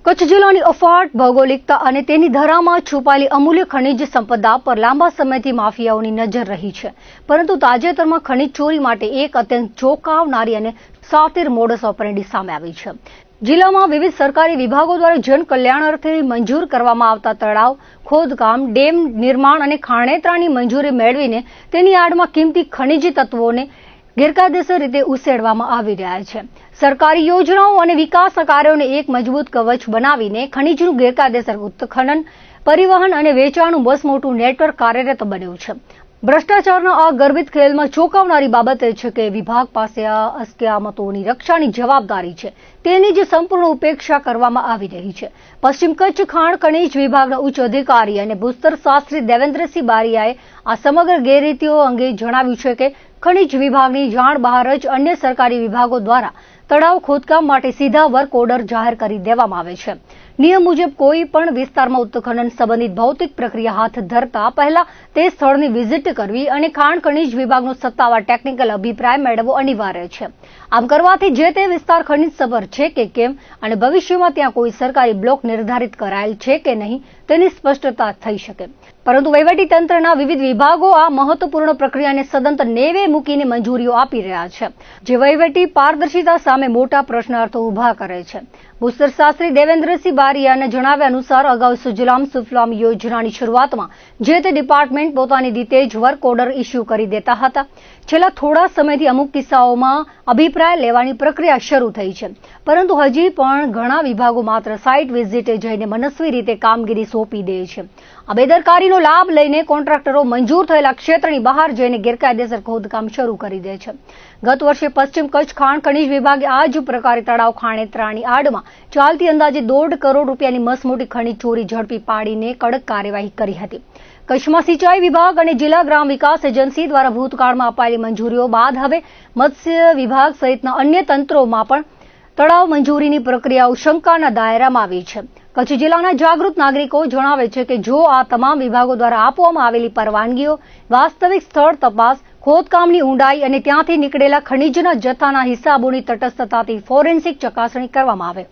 કચ્છ જિલ્લાની અફાટ ભૌગોલિકતા અને તેની ધરામાં છુપાયેલી અમૂલ્ય ખનિજ સંપદા પર લાંબા સમયથી માફિયાઓની નજર રહી છે, પરંતુ તાજેતરમાં ખનિજ ચોરી માટે એક અત્યંત ચોંકાવનારી અને શાતિર મોડસ ઓપરેન્ડી સામે આવી છે. જિલ્લામાં વિવિધ સરકારી વિભાગો દ્વારા જનકલ્યાણ અર્થે મંજૂર કરવામાં આવતા તળાવ, ખોદકામ, ડેમ નિર્માણ અને ખાણેતરાની મંજૂરી મેળવીને તેની આડમાં કિંમતી ખનિજ તત્વોને ગેરકાયદેસર રીતે ઉછેરવામાં આવી રહ્યા છે. સરકારી યોજનાઓ અને વિકાસના કાર્યોને એક મજબૂત કવચ બનાવીને ખનિજનું ગેરકાયદેસર ઉત્ખનન, પરિવહન અને વેચાણનું મસમોટું નેટવર્ક કાર્યરત બન્યું છે. ભ્રષ્ટાચારના આ ગર્ભિત ખેલમાં ચોંકાવનારી બાબત એ છે કે વિભાગ પાસે આ અસ્કયામતોની રક્ષાની જવાબદારી છે, તેની જ સંપૂર્ણ ઉપેક્ષા કરવામાં આવી રહી છે. પશ્ચિમ કચ્છ ખાણ ખનિજ વિભાગના ઉચ્ચ અધિકારી અને ભૂસ્તર શાસ્ત્રી દેવેન્દ્રસિંહ બારિયાએ આ સમગ્ર ગેરરીતિઓ અંગે જણાવ્યું છે કે ખનિજ વિભાગની જાણ બહાર જ અન્ય સરકારી વિભાગો દ્વારા તળાવ ખોદકામ માટે સીધા વર્ક ઓર્ડર જાહેર કરી દેવામાં આવે છે. નિયમ મુજબ કોઈ પણ વિસ્તારમાં ઉત્ખનન સંબંધિત ભૌતિક પ્રક્રિયા હાથ ધરતા પહેલા તે સ્થળની વિઝિટ કરવી અને ખાણ ખનિજ વિભાગનો સત્તાવાર ટેકનિકલ અભિપ્રાય મેળવવો અનિવાર્ય છે. આમ કરવાથી જે તે વિસ્તાર ખનિજ સભર છે કે કેમ અને ભવિષ્યમાં ત્યાં કોઈ સરકારી બ્લોક નિર્ધારિત કરાયેલ છે કે નહીં તેની સ્પષ્ટતા થઈ શકે. પરંતુ વહીવટીતંત્રના વિવિધ વિભાગો આ મહત્વપૂર્ણ પ્રક્રિયાને સદંતર નેવે મૂકીને મંજૂરીઓ આપી રહ્યા છે, જે વહીવટી પારદર્શિતા સામે મોટા પ્રશ્નાર્થો ઉભા કરે છે. ભૂસ્તર શાસ્ત્રી દેવેન્દ્રસિંહ બારિયાના જણાવ્યા અનુસાર અગાઉ સુજલામ સુફલામ યોજનાની શરૂઆતમાં જે તે ડિપાર્ટમેન્ટ પોતાની રીતે જ વર્ક ઓર્ડર ઇસ્યુ કરી દેતા હતા. છેલ્લા થોડા સમયથી અમુક કિસ્સાઓમાં અભિપ્રાય લેવાની પ્રક્રિયા શરૂ થઈ છે, પરંતુ હજી પણ ઘણા વિભાગો માત્ર સાઇટ વિઝિટે જઈને મનસ્વી રીતે કામગીરી સોંપી દે છે. આ બેદરકારીનો લાભ લઈને કોન્ટ્રાક્ટરો મંજૂર થયેલા ક્ષેત્રની બહાર જઈને ગેરકાયદેસર ખોદકામ શરૂ કરી દે છે. ગત વર્ષે પશ્ચિમ કચ્છ ખાણ ખનિજ વિભાગે આ જ પ્રકારે તળાવ ખાણેતરાની આડમાં ચાલતી અંદાજે 1.5 કરોડ રૂપિયાની મસમોટી ખનિજ ચોરી ઝડપી પાડીને કડક કાર્યવાહી કરી હતી. કચ્છમાં સિંચાઈ વિભાગ અને જિલ્લા ગ્રામ વિકાસ એજન્સી દ્વારા ભૂતકાળમાં અપાયેલી મંજૂરીઓ બાદ હવે મત્સ્ય વિભાગ સહિતના અન્ય તંત્રોમાં પણ તળાવ મંજૂરીની પ્રક્રિયાઓ શંકાના દાયરામાં આવી છે. કચ્છ જિલ્લાના જાગૃત નાગરિકો જણાવે છે કે જો આ તમામ વિભાગો દ્વારા આપવામાં આવેલી પરવાનગીઓ, વાસ્તવિક સ્થળ તપાસ, ખોદકામની ઊંડાઈ અને ત્યાંથી નીકળેલા ખનિજના જથ્થાના હિસાબોની તટસ્થતાથી ફોરેન્સિક ચકાસણી કરવામાં આવે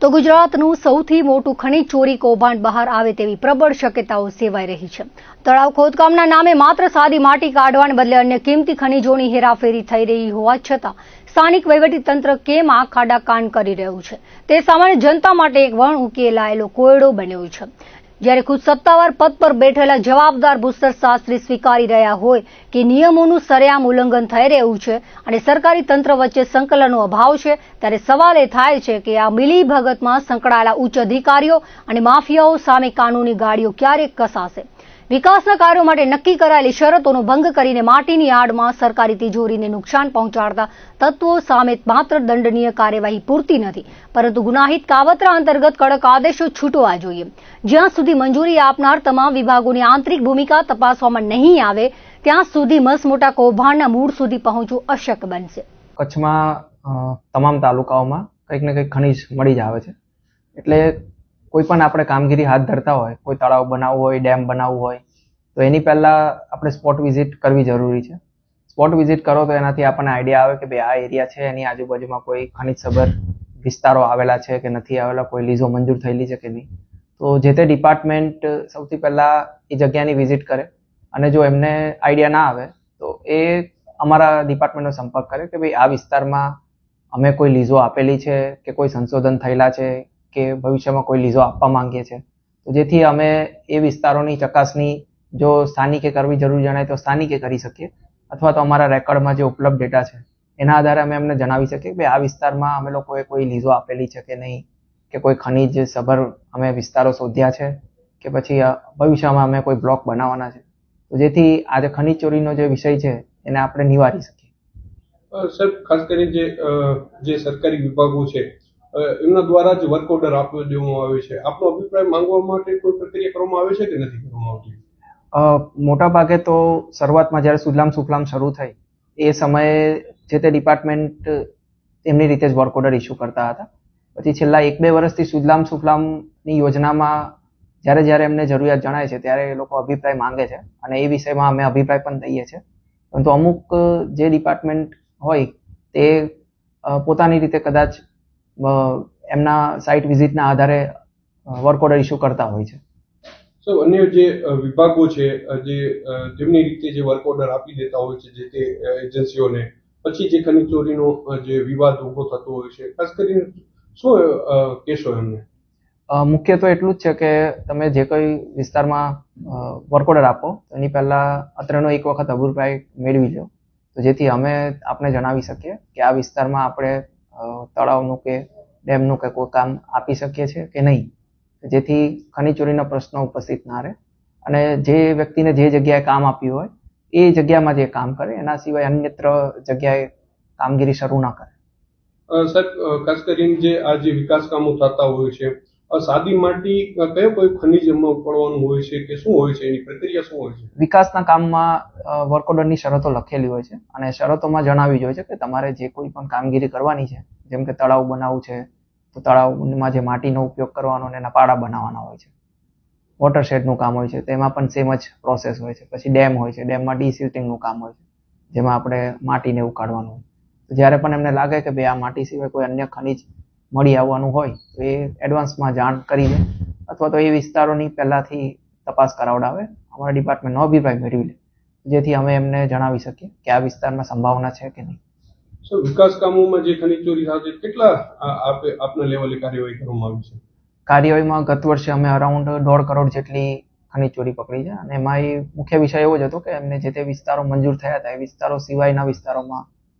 તો ગુજરાતનું સૌથી મોટું ખનિજ ચોરી કૌભાંડ બહાર આવે તેવી પ્રબળ શક્યતાઓ સેવાઈ રહી છે. તળાવ ખોદકામના નામે માત્ર સાદી માટી કાઢવાને બદલે અન્ય કિંમતી ખનિજોની હેરાફેરી થઈ રહી હોવા છતાં સ્થાનિક વહીવટીતંત્ર કેમ આ ખાડા કાન કરી રહ્યું છે તે સામાન્ય જનતા માટે એક વણ ઉકેલાયેલો કોયડો બન્યો છે. જ્યારે ખુદ સત્તાવાર પદ પર બેઠેલા જવાબદાર ભૂસ્તર શાસ્ત્રી સ્વીકારી રહ્યા હોય કે નિયમોનું સરેઆમ ઉલ્લંઘન થઈ રહ્યું છે અને સરકારી તંત્ર વચ્ચે સંકલનનો અભાવ છે, ત્યારે સવાલ એ થાય છે કે આ મિલીભગતમાં સંકળાયેલા ઉચ્ચ અધિકારીઓ અને માફિયાઓ સામે કાનૂની ગાડીઓ ક્યારે કસાશે? વિકાસના કાર્યો માટે નક્કી કરાયેલી શરતોનો ભંગ કરીને માટીની આડમાં સરકારી તિજોરીને નુકસાન પહોંચાડતા તત્વો સામે માત્ર દંડનીય કાર્યવાહી પૂરતી નથી, પરંતુ ગુનાહિત કાવતરા અંતર્ગત કડક આદેશો છૂટવા જોઈએ. જ્યાં સુધી મંજૂરી આપનાર તમામ વિભાગોની આંતરિક ભૂમિકા તપાસવામાં નહીં આવે ત્યાં સુધી મસમોટા કૌભાંડના મૂળ સુધી પહોંચવું અશક્ય બનશે. કચ્છમાં તમામ તાલુકાઓમાં કંઈક ને કંઈક ખનિજ મળી જ આવે છે, એટલે કોઈ પણ આપણે કામગીરી હાથ ધરતા હોય, કોઈ તળાવ બનાવવું હોય, ડેમ બનાવવું હોય, તો એની પહેલાં આપણે સ્પોટ વિઝિટ કરવી જરૂરી છે. સ્પોટ વિઝિટ કરો તો એનાથી આપણને આઈડિયા આવે કે ભાઈ આ એરિયા છે, એની આજુબાજુમાં કોઈ ખનિજ સભર વિસ્તારો આવેલા છે કે નથી આવેલા, કોઈ લીઝો મંજૂર થયેલી છે કે નહીં. તો જે તે ડિપાર્ટમેન્ટ સૌથી પહેલાં એ જગ્યાની વિઝિટ કરે અને જો એમને આઈડિયા ના આવે તો એ અમારા ડિપાર્ટમેન્ટનો સંપર્ક કરે કે ભાઈ આ વિસ્તારમાં અમે કોઈ લીઝો આપેલી છે કે કોઈ સંશોધન થયેલા છે કે ભવિષ્યમાં કોઈ લીઝો આપવા માંગીએ છીએ, તો જેથી અમે એ વિસ્તારોની ચકાસણી જો સ્થાનિકે કરવી જરૂરી જણાય તો સ્થાનિકે કરી શકીએ, અથવા તો અમારા રેકોર્ડમાં જે ઉપલબ્ધ ડેટા છે એના આધારે અમે એમને જણાવી શકીએ કે આ વિસ્તારમાં અમે લોકોએ કોઈ લીઝો આપેલી છે કે નહીં, કે કોઈ ખનિજ સભર અમે વિસ્તારો શોધ્યા છે કે પછી ભવિષ્યમાં અમે કોઈ બ્લોક બનાવવાના છે, તો જેથી આ જે ખનિજ ચોરીનો જે વિષય છે એને આપણે નિવારી શકીએ. સર, ખાસ કરીને જે સરકારી વિભાગો છે એમના દ્વારા જ વર્ક ઓર્ડર આપી દેવામાં આવે છે, આપનો અભિપ્રાય માંગવા માટે કોઈ પ્રક્રિયા કરવામાં આવે છે કે નથી કરવામાં આવતી? મોટા ભાગે તો શરૂઆતમાં જ્યારે સુજલામ સુફલામ શરૂ થઈ એ સમયે જે તે ડિપાર્ટમેન્ટ એમની રીતે જ વર્ક ઓર્ડર ઇસ્યુ કરતા હતા. પછી છેલ્લા 1-2 વર્ષથી સુજલામ સુફલામની યોજનામાં જ્યારે એમને જરૂરિયાત જણાય છે ત્યારે એ લોકો અભિપ્રાય માંગે છે અને એ વિષયમાં અમે અભિપ્રાય પણ દઈએ છીએ. પરંતુ અમુક જે ડિપાર્ટમેન્ટ હોય તે પોતાની રીતે કદાચ એમના સાઇટ વિઝિટના આધારે વર્ક ઓર્ડર ઇસ્યુ કરતા હોય છે. સર, અન્ય જે વિભાગો છે જેમની રીતે જે વર્ક ઓર્ડર આપી દેતા હોય છે જે તે એજન્સીઓને, પછી જે ખનીજ ચોરીનો જે વિવાદ ઉભો થતો હોય છે, ખાસ કરીને શું કહેશો એમને? મુખ્ય તો એટલું જ છે કે તમે જે કોઈ વિસ્તારમાં વર્ક ઓર્ડર આપો એની પહેલા અત્રેનો એક વખત અભિપ્રાય મેળવી લો, તો જેથી અમે આપને જણાવી શકીએ કે આ વિસ્તારમાં આપણે તળાવનું કે ડેમનું કે કોઈ કામ આપી શકીએ છીએ કે નહીં, જેથી ખનીજ ચોરીના પ્રશ્નો ઉપસ્થિત ના રહે અને જે વ્યક્તિને જે જગ્યાએ કામ આપ્યું હોય એ જગ્યામાં જે કામ કરે, એના સિવાય અન્યત્ર જગ્યાએ કામગીરી શરૂ ના કરે. સર, ખાસ કરીને જે આ જે વિકાસ કામો થતા હોય છે, સાદી માટી કયો કોઈ ખનીજમાં પડવાનું હોય છે કે શું હોય છે, એની પ્રક્રિયા શું હોય છે? વિકાસના કામમાં વર્ક ઓર્ડરની શરતો લખેલી હોય છે અને શરતોમાં જણાવી જ હોય છે કે તમારે જે કોઈ પણ કામગીરી કરવાની છે, જેમ કે તળાવ બનાવવું છે તો તળાવમાં જે માટીનો ઉપયોગ કરવાનો અને એના પાડા બનાવવાના હોય છે. વોટરશેડનું કામ હોય છે તેમાં પણ સેમ જ પ્રોસેસ હોય છે. પછી ડેમ હોય છે, ડેમમાં ડીસિલ્ટિંગનું કામ હોય છે, જેમાં આપણે માટીને એવું કાઢવાનું હોય. તો જ્યારે પણ એમને લાગે કે ભાઈ આ માટી સિવાય કોઈ અન્ય ખનીજ મળી આવવાનું હોય તો એ એડવાન્સમાં જાણ કરી દે અથવા તો એ વિસ્તારોની પહેલાથી તપાસ કરાવડાવે, અમારા ડિપાર્ટમેન્ટનો અભિપ્રાય મેળવી લે, જેથી અમે એમને જણાવી શકીએ કે આ વિસ્તારમાં સંભાવના છે કે નહીં. સર, વિકાસ કામોમાં જે ખનીજ ચોરી સાથે કેટલા આપના લેવલે કાર્યવાહી કરવામાં આવી છે? કાર્યવાહીમાં ગત વર્ષે અમે અરાઉન્ડ 1.5 કરોડ જેટલી ખનીજ ચોરી પકડી છે અને એમાં મુખ્ય વિષય એવો જ હતો કે એમને જે તે વિસ્તારો મંજૂર થયા હતા એ વિસ્તારો સિવાયના વિસ્તારોમાં